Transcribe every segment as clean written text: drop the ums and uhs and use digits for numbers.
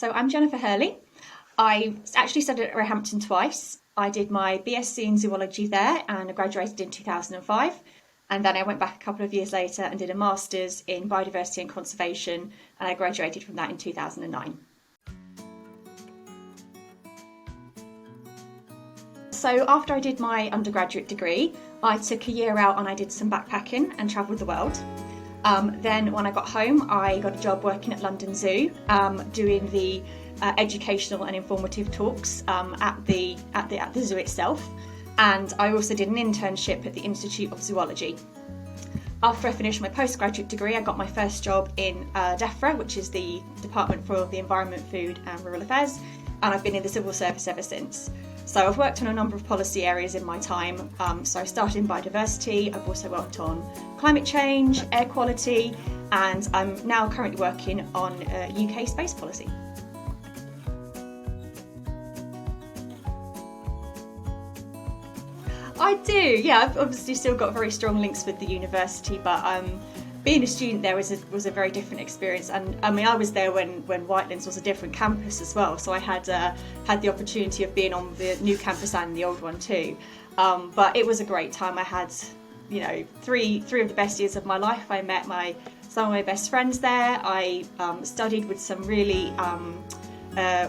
So I'm Jennifer Hurley. I actually studied at Roehampton twice. I did my BSc in zoology there and I graduated in 2005. And then I went back a couple of years later and did a master's in biodiversity and conservation, and I graduated from that in 2009. So after I did my undergraduate degree, I took a year out and I did some backpacking and travelled the world. Then when I got home, I got a job working at London Zoo, doing the educational and informative talks at the zoo itself. And I also did an internship at the Institute of Zoology. After I finished my postgraduate degree, I got my first job in DEFRA, which is the Department for the Environment, Food and Rural Affairs, and I've been in the civil service ever since. So I've worked on a number of policy areas in my time. So I started in biodiversity, I've also worked on climate change, air quality, and I'm now currently working on UK space policy. I do, yeah. I've obviously still got very strong links with the university, but being a student there was a very different experience. And I mean, I was there when Whitelands was a different campus as well, so I had the opportunity of being on the new campus and the old one too. But it was a great time. I had, three of the best years of my life. I met some of my best friends there. I studied with some really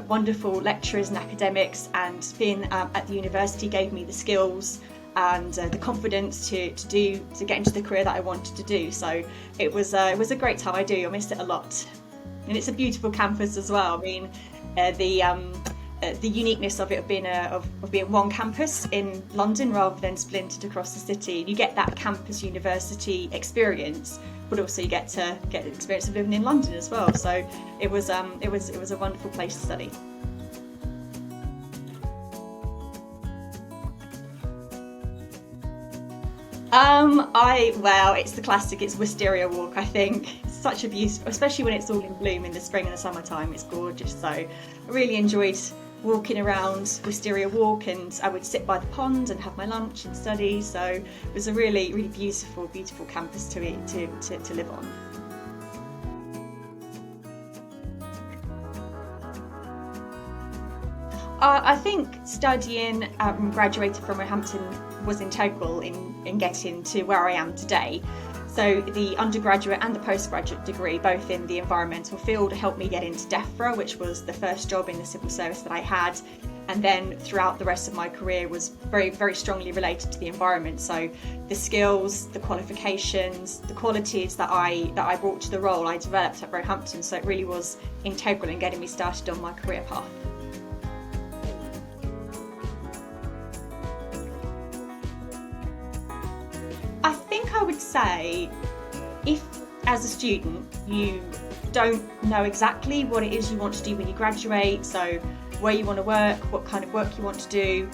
wonderful lecturers and academics, and being at the university gave me the skills and the confidence to get into the career that I wanted to do. So it was a great time. I missed it a lot, and it's a beautiful campus as well. I mean, the uniqueness of it of being one campus in London rather than splintered across the city. You get that campus university experience, but also you get the experience of living in London as well. So it was a wonderful place to study. It's the classic. It's Wisteria Walk. I think it's such a beautiful, especially when it's all in bloom in the spring and the summertime. It's gorgeous. So I really enjoyed walking around Wisteria Walk, and I would sit by the pond and have my lunch and study. So it was a really, really beautiful campus to live on. I think studying graduated from Roehampton was integral in getting to where I am today. So the undergraduate and the postgraduate degree, both in the environmental field, helped me get into DEFRA, which was the first job in the civil service that I had. And then throughout the rest of my career was very, very strongly related to the environment. So the skills, the qualifications, the qualities that I brought to the role, I developed at Roehampton. So it really was integral in getting me started on my career path. I think I would say, if as a student you don't know exactly what it is you want to do when you graduate, so where you want to work, what kind of work you want to do,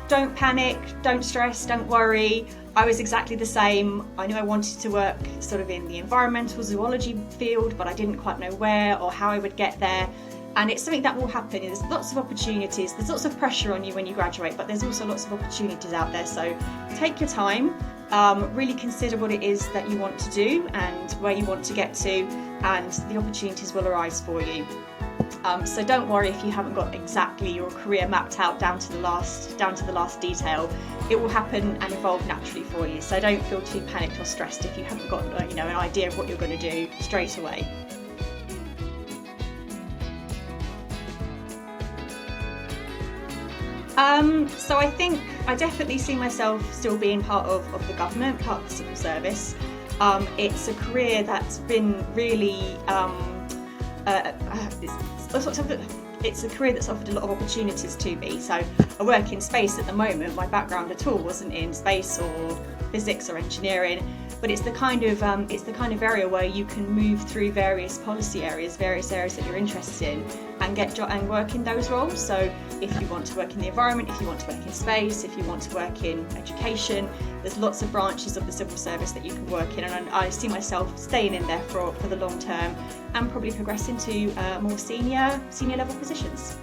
don't panic, don't stress, don't worry. I was exactly the same. I knew I wanted to work sort of in the environmental zoology field, but I didn't quite know where or how I would get there. And it's something that will happen. There's lots of opportunities. There's lots of pressure on you when you graduate, but there's also lots of opportunities out there. So take your time, really consider what it is that you want to do and where you want to get to, and the opportunities will arise for you. So don't worry if you haven't got exactly your career mapped out down to the last detail. It will happen and evolve naturally for you. So don't feel too panicked or stressed if you haven't got an idea of what you're going to do straight away. So I think I definitely see myself still being part of the government, part of the civil service. It's a career that's been really, it's a career that's offered a lot of opportunities to me. So I work in space at the moment. My background at all wasn't in space or physics or engineering, but it's the kind of area where you can move through various policy areas, various areas that you're interested in, and work in those roles. So if you want to work in the environment, if you want to work in space, if you want to work in education, there's lots of branches of the civil service that you can work in, and I see myself staying in there for the long term and probably progressing to more senior level positions.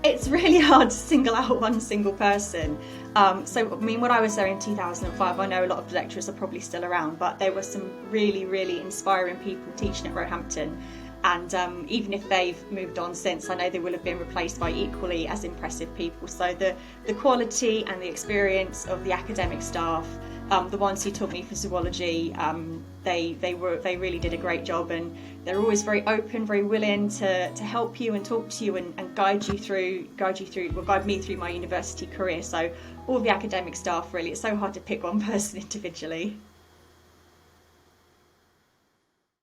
It's really hard to single out one single person. So, I mean, when I was there in 2005, I know a lot of the lecturers are probably still around, but there were some really, really inspiring people teaching at Roehampton. And even if they've moved on since, I know they will have been replaced by equally as impressive people. So the quality and the experience of the academic staff, the ones who taught me for zoology, they really did a great job, and they're always very open, very willing to help you and talk to you and guide me through my university career. So all the academic staff, really, it's so hard to pick one person individually.